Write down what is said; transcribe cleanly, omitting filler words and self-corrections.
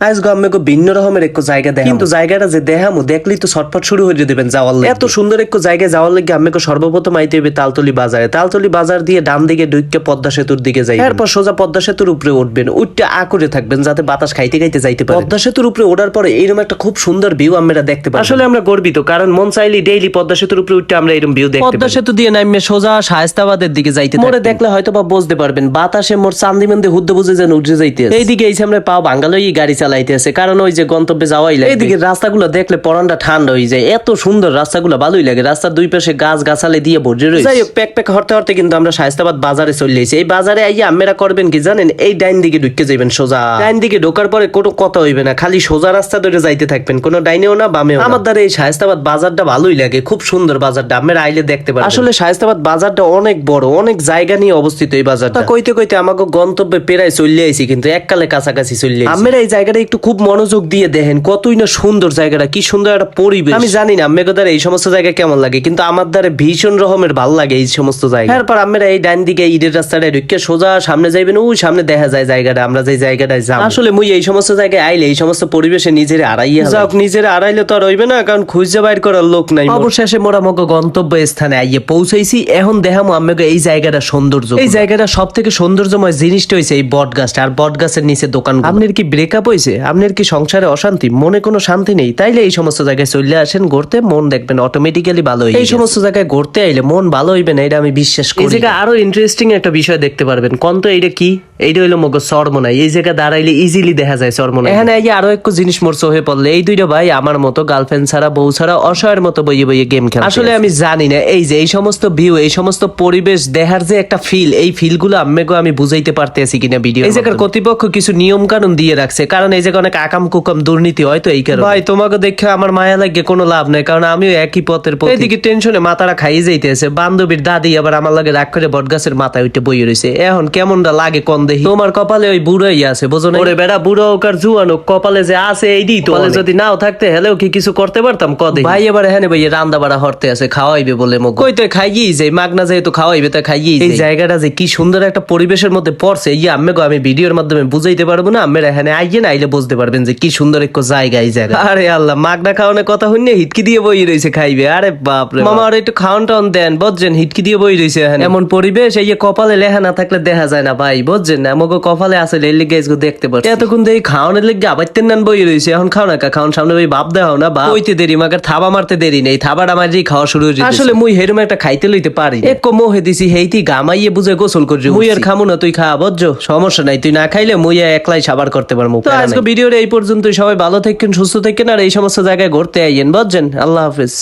আজকে আমাকে ভিন্ন রকমের এক জায়গা দেখাবো, কিন্তু জায়গাটা যে দেখামু দেখলেই তো ছটফট শুরু হয়ে দিবেন যাওয়ার লাগে। এত সুন্দর এক জায়গায় যাওয়ার লাগে আমাকে সর্বপ্রথম আইতে হবে তালতলি বাজারে। তালতলি বাজার দিয়ে ডান দিকে ঢুকে পদ্মা সেতুর দিকে যাই, এরপর সোজা পদ্মা সেতুর উপরে উঠবেন, উঠতে করে থাকবেন যাতে বাতাস খাইতে খাইতে যাইতে পারে। পদ্মা সেতুর উপরে ওঠার পরে এইরকম একটা খুব সুন্দর ভিউ আমরা দেখতে পাই। আসলে আমরা গর্বিত, কারণ মন চাইলে ডেইলি পদ্মা সেতুর উপরে উঠতে আমরা এরকম ভিউ দেখতে পাই। পদ্মা সেতু দিয়ে নামে সোজা শায়েস্তাবাদের দিকে যাইতে মোড়ে দেখলে হয়তো বা বুঝতে পারবেন বাতাসে মোর চান্দিমন্দে হুদ্দে বুঝে যেন উঠে যাইতে। এইদিকে এই সামনে পাও বাঙ্গালোই গাড়ি চালাইতে আছে, কারণ ওই যে গন্তব্যে যাওয়াই লাগে। এইদিকে রাস্তাগুলো দেখলে পরানটা ঠান্ডা হয়ে যায়, এত সুন্দর রাস্তাগুলো ভালোই লাগে। রাস্তার দুই পাশে গাছ গাছালে দিয়ে ভরে রয়েছে। যাই হোক প্যাক প্যাক হরতে হরতে কিন্তু আমরা শায়েস্তাবাদ বাজারে চলে এসেছি। এই বাজারে আইয়া আমরা করবেন কি জানেন, এই ডাইন দিকে ঢুকে যাবেন সোজা। ডাইন দিকে ঢোকার পরে কোনো কথা হইবে না, খালি সোজা রাস্তা ধরে যাইতে থাকবেন, কোনো ডাইনেও না বামেও। আমার দ্বারা এই শায়েস্তাবাদ বাজারটা ভালোই লাগে, খুব সুন্দর বাজারটা, আমরা আইলে দেখতে পারেন। আসলে শায়েস্তাবাদ বাজারটা অনেক বড়, অনেক জায়গা নিয়ে অবস্থিত এই বাজারটা। কইতে কইতে আমাকে গন্তব্যে প্রায় চলে আইছি, কিন্তু এককালে কাছাকাছি চলে আইছি। আমরা এই জায়গাটা একটু খুব মনোযোগ দিয়ে দেখেন, কতই না সুন্দর জায়গাটা, কি সুন্দর একটা পরিবেশ। আমি জানি না আমাকে দ্বারা এই সমস্ত জায়গা কেমন লাগে, কিন্তু আমার দ্বারা ভীষণ রকমের ভালো লাগে এই সমস্ত জায়গা। এরপর আমরা এই ডাইন দিকে ঈদের রাস্তাটা ঢুকে সোজা সামনে যাইবেন, ওই সামনে দেখা যায় জায়গাটা, আমরা যে জায়গাটায় যাব। আসলে মুই এই সমস্ত জায়গায় আইলে এই সমস্ত পরিবেশে নিজের আড়াইয়া যাও, নিজের আড়াইলে তো আর হইবে না, কারণ খুঁজে বাইর করার লোক নাই। অবশেষে মোরা মগো গন্তব্য স্থানে আইয়ে পৌঁছাইছি। এখন দেখামো আমাকে এই জায়গাটা সৌন্দর্য। এই জায়গাটা সব থেকে সৌন্দর্যময় জিনিসটা হইছে এই বট গাছটা, আর বট গাছের নিচে দোকান। আপনার কি ব্রেকআপ হয়েছে, আপনার কি সংসারে অশান্তি, মনে কোনো শান্তি নেই, তাইলে এই সমস্ত জায়গায় চলে আসেন ঘুরতে, মন দেখবেন অটোমেটিক্যালি ভালো হয়ে। এই সমস্ত জায়গায় ঘুরতে আইলে মন ভালো হইবে না, এটা আমি বিশ্বাস করি। এই জায়গায় আরো ইন্টারেস্টিং একটা বিষয় দেখতে পারবেন। কোন তো এইটা কি, এইটা হইলো মগো চরমোনাই। এই জায়গায় দাঁড়াইলে ইজিলি দেখা যায় চরমোনাই। এখানে আইয়া আরো এক জিনিস মোর চোখে পড়লে, এই দুইটা ভাই আমার মতো গার্লফ্রেন্ড ছাড়া বউ ছাড়া অসহায়ের মতো বইয়ে বইয়ে গেম খেলে। আসলে আমি জানি না এই যে এই সমস্ত ভিউ, এই সমস্ত পরিবেশ দেখার যে একটা ফিল, এই ফিল গুলো আমি বুঝাইতে পারতেছি কিনা ভিডিও। এই জায়গার কর্তৃপক্ষ কিছু নিয়ম কানুন দিয়ে রাখছে, কারণ এই জায়গায় অনেক আকাম কুকাম দুর্নীতি হয়, তো এই কারণে। ভাই তোমাকে দেখে আমার মায়া লাগে কোনো লাভ নাই, কারণ আমিও একই পথের পথে। এদিকে টেনশনে মাথাটা খাইয়ে যাইতেছে, বান্ধবীর দাদি আবার আমার লাগে রাগ করে বটগাছের মাথায় উঠে বইয়ে রয়েছে। এখন কেমনটা লাগে কোন দেখি। তোমার কপালে ওই বুড়াই আছে, বোঝো না? ওরে বেড়া, বুড়ো হোক আর জুয়ান হোক, কপালে যে আছে এইদি তো। যদি নাও থাকতে হেলেও কি কিছু করতে পারতাম কদে। ভাই এবার হ্যাঁ ভাই রান্দা বাড়া হরতে আছে, খাওয়াইবে বলে মুখ কই তো খাইয়েই যাই, মাগনা যেহেতু খাওয়াইবে তা খাইয়েই। এই জায়গাটা যে কি সুন্দর একটা পরিবেশের মধ্যে পড়ছে, ইয়ে আমি ভিডিওর মাধ্যমে বুঝাইতে পারবো না। আমরা এখানে আইয়ে না আইলে বুঝতে পারবেন যে কি সুন্দর এক জায়গা এই জায়গা। আরে আল্লাহ, মাগনা খাওয়ানোর কথা হইনি হিটকি দিয়ে বই রয়েছে খাইবে। আরে বাপরে মামা, আর একটু খাওয়ান টাউন দেন, বুঝছেন? হিটকি দিয়ে বই রয়েছে এখানে। এমন পরিবেশ এই যে কপালে লেখা না থাকলে দেখা যায় না ভাই, বুঝছেন? আমাকে কপালে আছে লেগে দেখতে পাচ্ছি। এতক্ষণ দেখি খাওয়ানোর লেগে আবাইতেন নান বই রয়েছে, এখন খাও না খাওয়ান সামনে ভাই বাপ দেখাও না বা হইতে দেরি, মাগার থাবা মারতে দেরি নেই, থাবাটা মারি খাওয়া শুরু হয়ে যায়। আসলে মুই হেরুম একটা খাইতে লইতে পারি, এক মোহে দিছি হেইতি গামাইয়ে বুঝে গোসল করছি। মুই আর খামু না, তুই খা, বুঝছো? সমস্যা নাই, তুই না খাইলে মুই একলাই সাবার করতে পারবো। তো আজকে ভিডিওর এই পর্যন্ত, সবাই ভালো থাকেন, সুস্থ থাকেন, আর এই সমস্ত জায়গায় ঘুরতে আইয়েন, বুঝছেন? আল্লাহ হাফেজ।